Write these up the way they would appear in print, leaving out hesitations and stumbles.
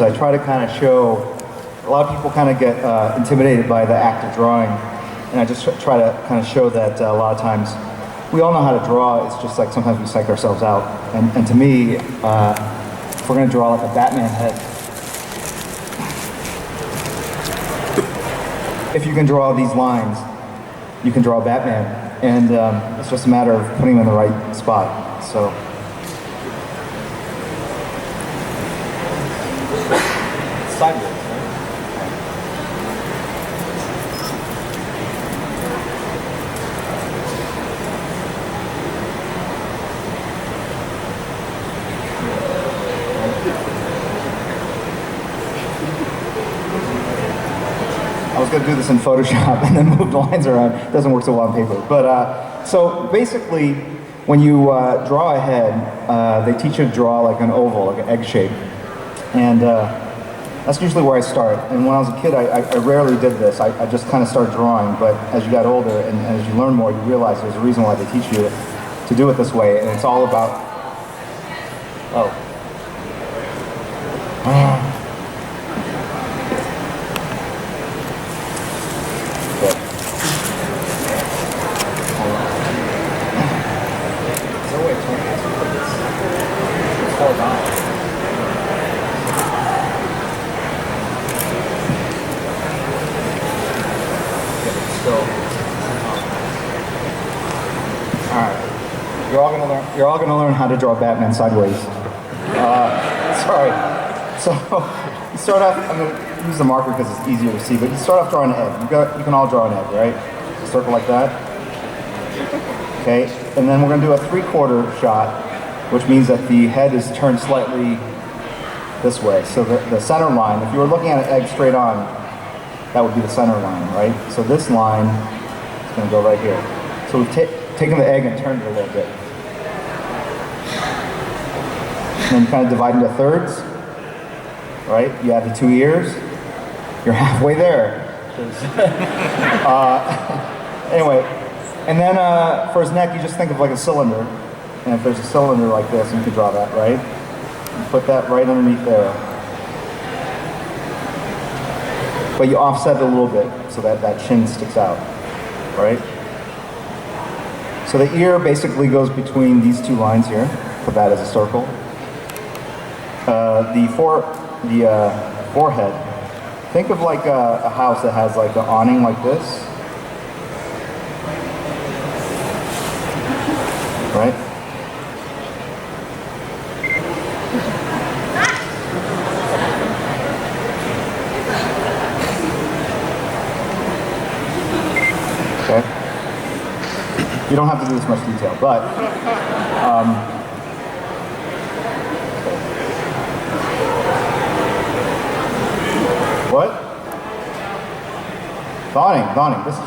I try to kind of show, a lot of people kind of get intimidated by the act of drawing, and I just try to kind of show that a lot of times we all know how to draw. It's just like sometimes we psych ourselves out. And to me, if we're going to draw like a Batman head, if you can draw these lines, you can draw Batman. And it's just a matter of putting them in the right spot. So. Sideways, right? I was going to do this in Photoshop and then move the lines around. It doesn't work so well on paper. But so basically, when you draw a head, they teach you to draw like an oval, like an egg shape. And that's usually where I start. And when I was a kid, I rarely did this. I just kind of started drawing. But as you got older and as you learn more, you realize there's a reason why they teach you to do it this way. And it's all about, You're all gonna learn how to draw Batman sideways. Sorry. So you start off. I'm gonna use the marker because it's easier to see. But you start off drawing an egg. You can all draw an egg, right? A circle like that. Okay. And then we're gonna do a 3/4 shot, which means that the head is turned slightly this way. So the center line. If you were looking at an egg straight on, that would be the center line, right? So this line is gonna go right here. So we've taken the egg and turned it a little bit. And then you kind of divide into thirds, right? You have the 2 ears. You're halfway there. Anyway, and then for his neck, you just think of like a cylinder. And if there's a cylinder like this, you can draw that, right? You put that right underneath there. But you offset it a little bit so that that chin sticks out, right? So the ear basically goes between these two lines here. Put that as a circle. The forehead. Think of like a house that has like an awning like this, right? Okay. You don't have to do this much detail, but. What? The awning. This is,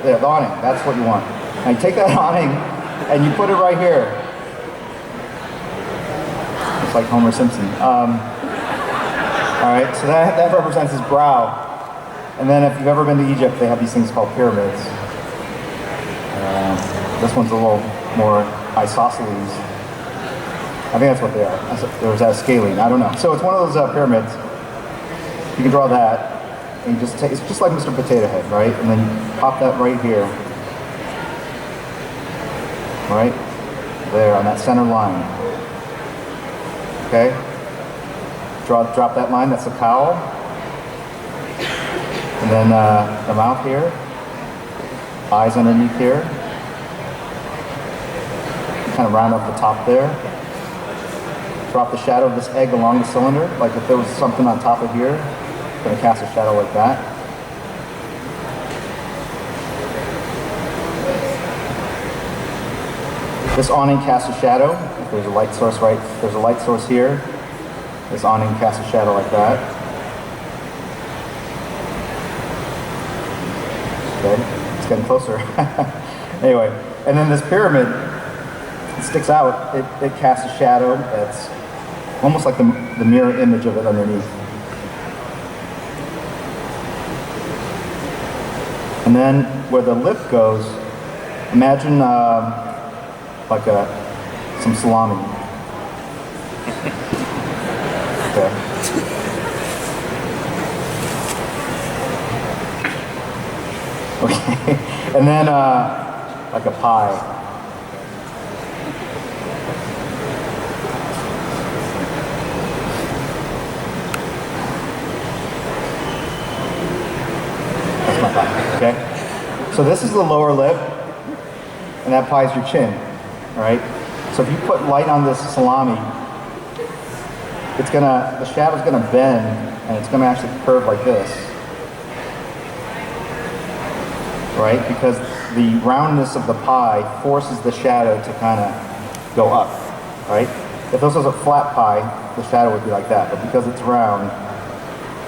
yeah, the awning. That's what you want. Now you take that awning and you put it right here. It's like Homer Simpson. All right, so that represents his brow. And then if you've ever been to Egypt, they have these things called pyramids. This one's a little more isosceles. I think that's what they are. There was that scaling. I don't know. So it's one of those pyramids. You can draw that, and you just take, it's just like Mr. Potato Head, right? And then you pop that right here, right? There, on that center line. Okay? Drop that line, that's the cowl. And then the mouth here, eyes underneath here. Kind of round up the top there. Drop the shadow of this egg along the cylinder, like if there was something on top of here. Going to cast a shadow like that. This awning casts a shadow. If there's a light source right, if there's a light source here. This awning casts a shadow like that. Okay, it's getting closer. Anyway, and then this pyramid, it sticks out. It casts a shadow that's almost like the mirror image of it underneath. And then where the lip goes, imagine like some salami. Okay. Okay, and then like a pie. That's my pie, okay? So this is the lower lip, and that pie is your chin, all right? So if you put light on this salami, the shadow's gonna bend, and it's gonna actually curve like this, right? Because the roundness of the pie forces the shadow to kind of go up, right? If this was a flat pie, the shadow would be like that, but because it's round,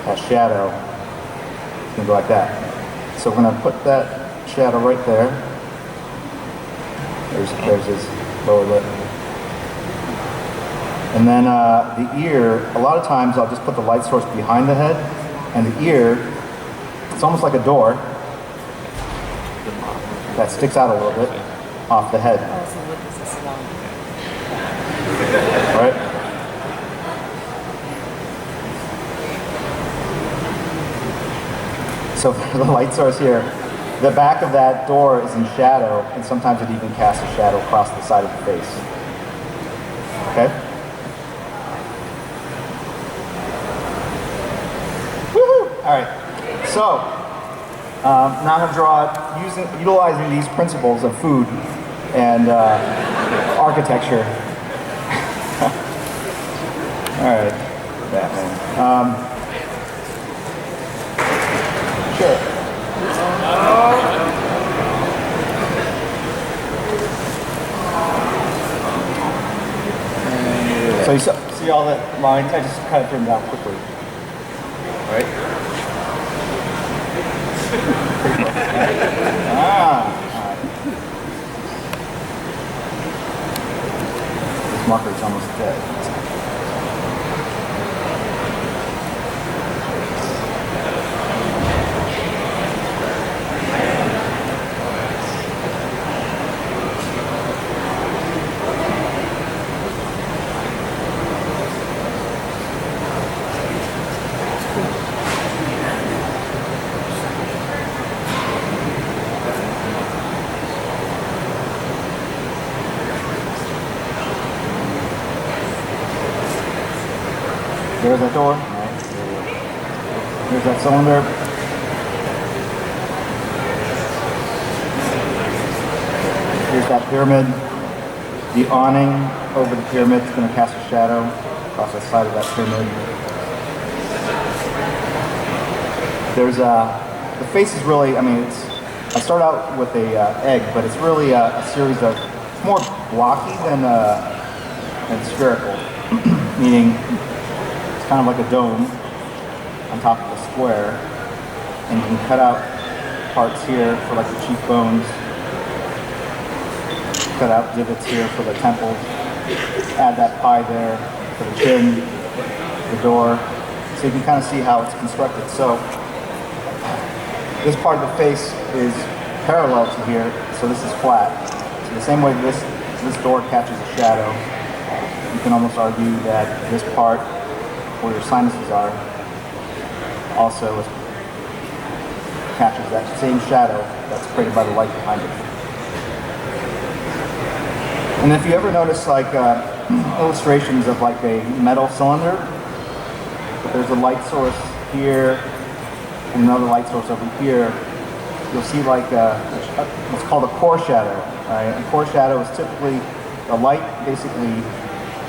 that shadow is gonna go like that. So we're gonna put that shadow right there. There's his lower lip. And then the ear, a lot of times I'll just put the light source behind the head, and the ear, it's almost like a door that sticks out a little bit off the head. Right? So for the light source here, the back of that door is in shadow, and sometimes it even casts a shadow across the side of the face. Okay? Woohoo! All right. So now I'm going to draw utilizing these principles of food and architecture. All right, Batman. Sure. So you see all the lines? I just kind of turned them down quickly. All right. This marker is almost dead. There's that door. Right. There's that cylinder. Here's that pyramid. The awning over the pyramid is going to cast a shadow across the side of that pyramid. There's the face is really, I mean, I start out with a egg, but it's really a series of, it's more blocky than spherical, meaning kind of like a dome on top of a square, and you can cut out parts here for like the cheekbones, cut out divots here for the temples, add that pie there for the chin, the door, so you can kind of see how it's constructed. So this part of the face is parallel to here, so this is flat. So the same way this door catches a shadow, you can almost argue that this part where your sinuses are also catches that same shadow that's created by the light behind it. And if you ever notice like illustrations of like a metal cylinder, there's a light source here and another light source over here, you'll see like what's called a core shadow. Right? A core shadow is typically the light basically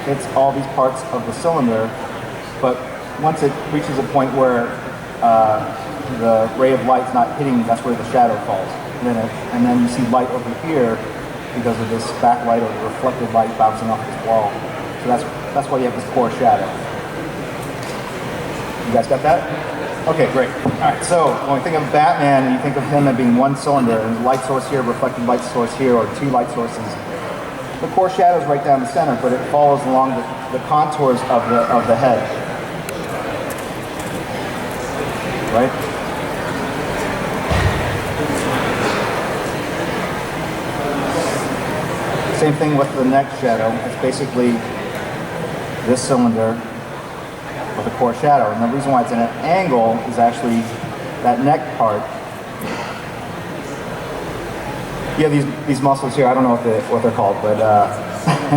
hits all these parts of the cylinder, but once it reaches a point where the ray of light's not hitting, that's where the shadow falls. And then you see light over here because of this backlight or the reflected light bouncing off this wall. So that's why you have this core shadow. You guys got that? Okay, great. All right, so when we think of Batman, you think of him as being one cylinder, and there's a light source here, reflected light source here, or two light sources. The core shadow is right down the center, but it follows along the contours of the head. Right? Same thing with the neck shadow. It's basically this cylinder with a core shadow. And the reason why it's in an angle is actually that neck part You have these muscles here. I don't know what they're called, but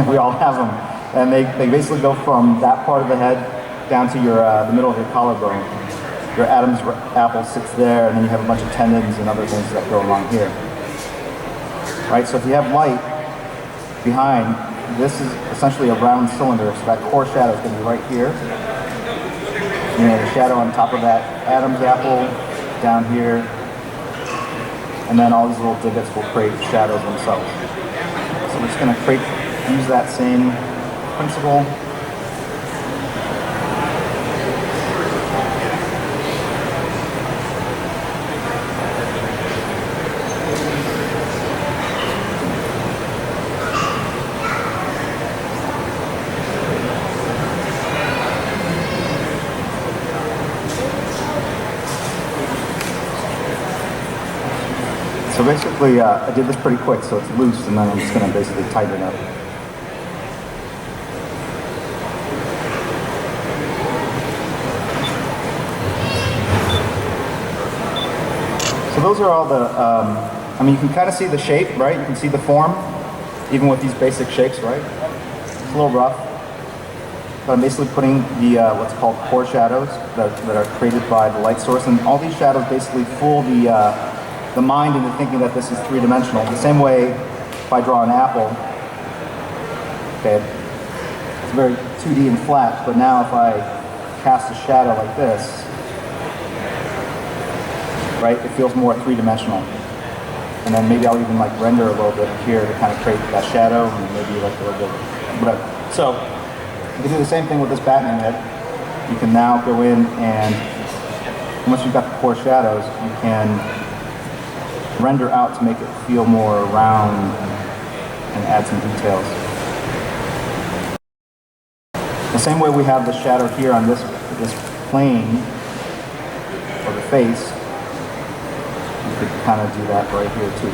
we all have them, and they basically go from that part of the head down to your the middle of your collarbone. Your Adam's apple sits there, and then you have a bunch of tendons and other things that go along here. Right. So if you have light behind, this is essentially a round cylinder. So that core shadow is going to be right here. You know, the shadow on top of that Adam's apple down here. And then all these little divots will create shadows themselves. So we're just going to use that same principle. So basically, I did this pretty quick, so it's loose, and then I'm just going to basically tighten it up. So those are all the, I mean, you can kind of see the shape, right? You can see the form, even with these basic shapes, right? It's a little rough. But I'm basically putting the, what's called core shadows that are created by the light source, and all these shadows basically fool the mind into thinking that this is three-dimensional. The same way if I draw an apple, okay, it's very 2D and flat, but now if I cast a shadow like this, right, it feels more three-dimensional. And then maybe I'll even like render a little bit here to kind of create that shadow, and maybe like a little bit, whatever. So you can do the same thing with this Batman head. You can now go in, and once you've got the core shadows, you can render out to make it feel more round and add some details. The same way we have the shadow here on this plane of the face, you could kind of do that right here too.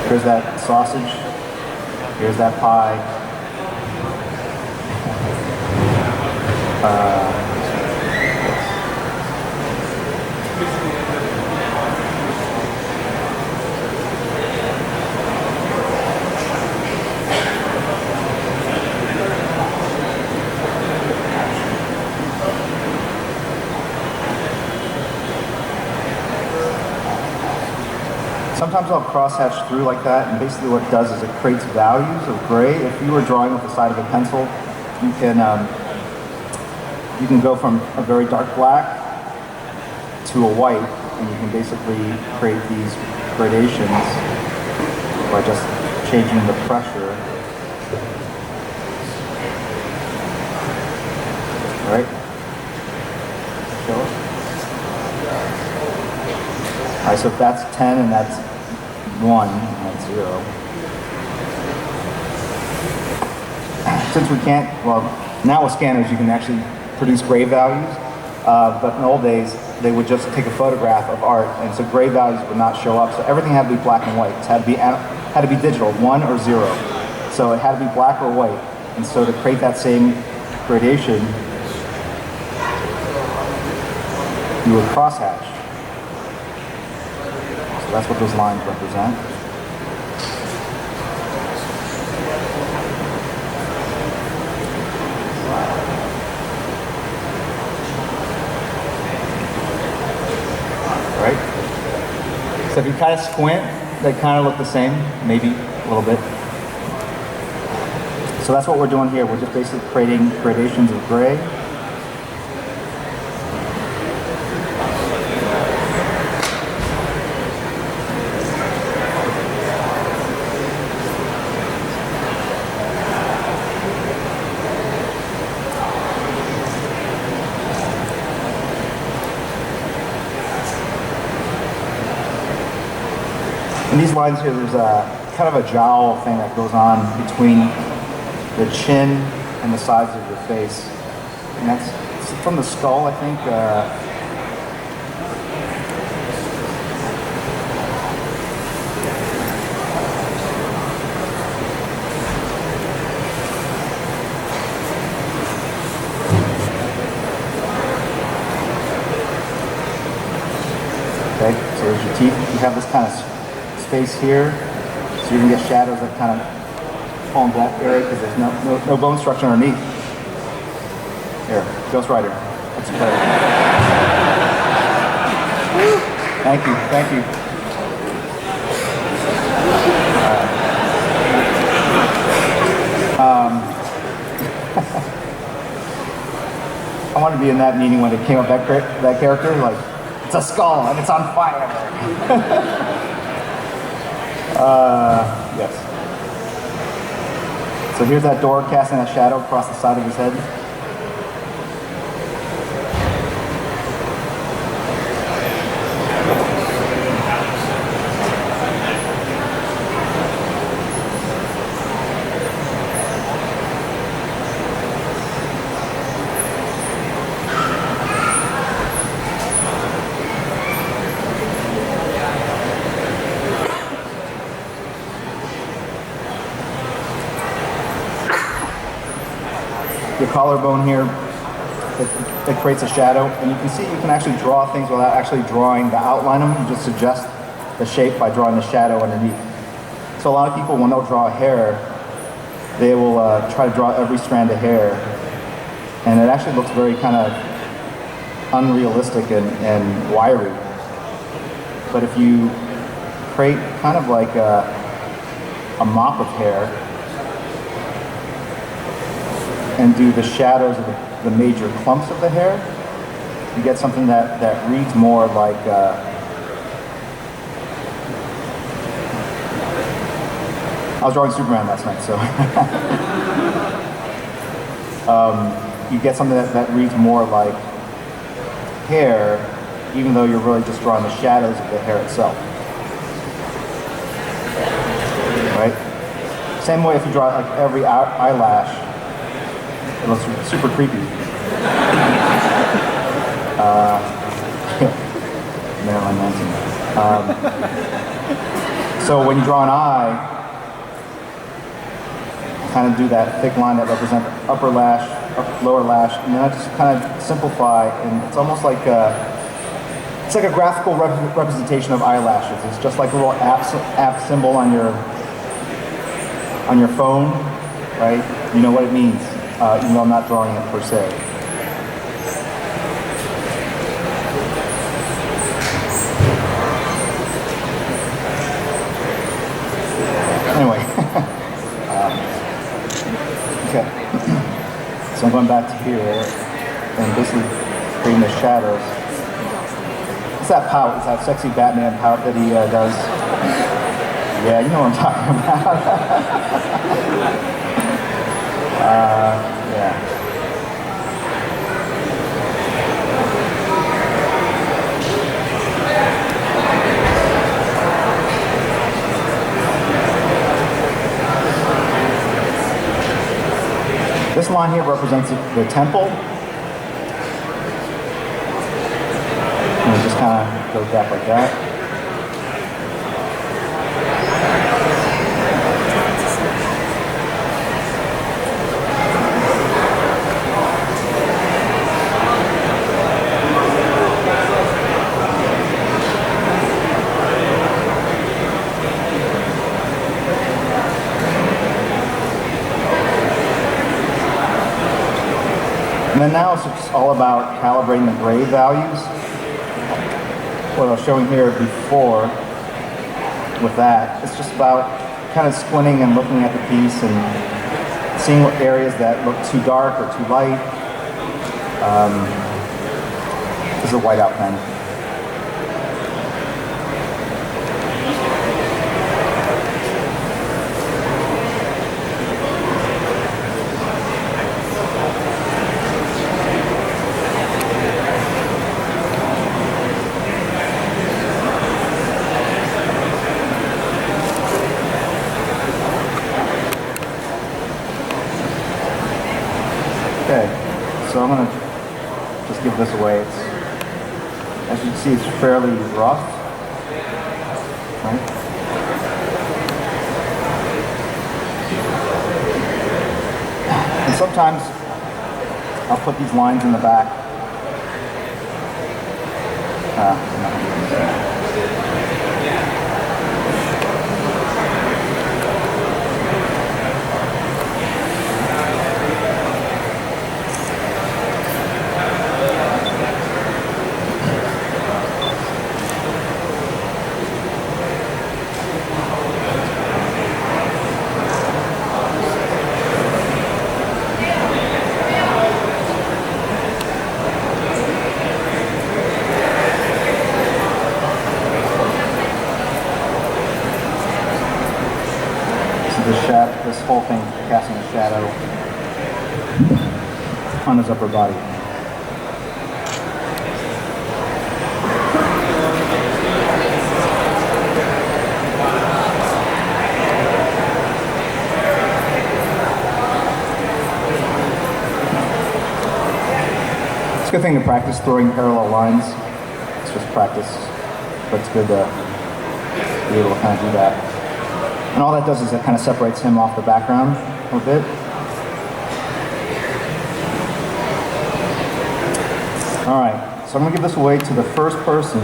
Here's that sausage. Here's that pie. Sometimes I'll cross-hatch through like that, and basically what it does is it creates values of gray. If you were drawing with the side of a pencil, you can go from a very dark black to a white, and you can basically create these gradations by just changing the pressure. Right? Show it. All right, so if that's 10 and that's 1, and that's 0. Since we can't, well, now with scanners you can actually produce gray values, but in the old days they would just take a photograph of art, and so gray values would not show up. So everything had to be black and white. It had to be digital, 1 or 0. So it had to be black or white. And so to create that same gradation, you would crosshatch. So that's what those lines represent. Right? So if you kind of squint, they kind of look the same, maybe a little bit. So that's what we're doing here. We're just basically creating gradations of gray. And these lines here, there's a kind of a jowl thing that goes on between the chin and the sides of your face. And that's from the skull, I think. So there's your teeth. You have this kind of space here, so you can get shadows that kind of fall in that area because there's no bone structure underneath. Here, Ghost Rider. That's better. Thank you, thank you. I wanted to be in that meeting when it came up that character, like, it's a skull and it's on fire. Yes. So here's that door casting a shadow across the side of his head. Your collarbone here, it creates a shadow, and you can see you can actually draw things without actually drawing the outline of them. You just suggest the shape by drawing the shadow underneath. So a lot of people, when they'll draw hair, they will try to draw every strand of hair, and it actually looks very kind of unrealistic and wiry. But if you create kind of like a mop of hair, and do the shadows of the major clumps of the hair, you get something that reads more like I was drawing Superman last night, so you get something that reads more like hair, even though you're really just drawing the shadows of the hair itself. Right? Same way if you draw like every eyelash, it looks super creepy. Marilyn Manson. So when you draw an eye, kind of do that thick line that represents upper lash, lower lash, and then I just kind of simplify, and it's almost like it's like a graphical representation of eyelashes. It's just like a little app symbol on your phone, right? You know what it means. Even though I'm not drawing it per se. Anyway, okay. So I'm going back to here and basically creating the shadows. It's that pout, it's that sexy Batman pout that he does. Yeah, you know what I'm talking about. Yeah. This line here represents the temple. And it just kind of goes back like that. And then now it's just all about calibrating the gray values. What I was showing here before with that, it's just about kind of squinting and looking at the piece and seeing what areas that look too dark or too light. This is a whiteout pen. Okay, so I'm going to just give this away. It's, as you can see, it's fairly rough. Right? And sometimes I'll put these lines in the back. I'm not gonna do this. whole thing casting a shadow on his upper body. It's a good thing to practice throwing parallel lines. It's just practice, but it's good to be able to kind of do that. And all that does is it kind of separates him off the background a little bit. All right, so I'm gonna give this away to the first person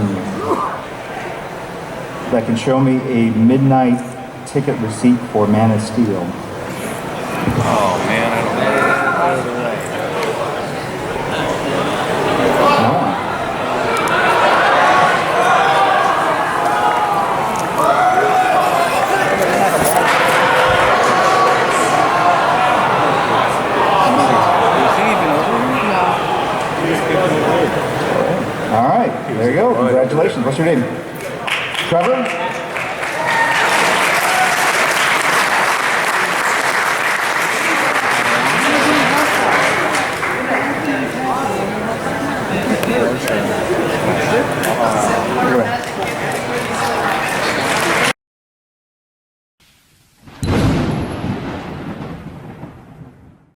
that can show me a midnight ticket receipt for Man of Steel. Oh man, I don't know. All right, there you go. Congratulations. What's your name? Trevor?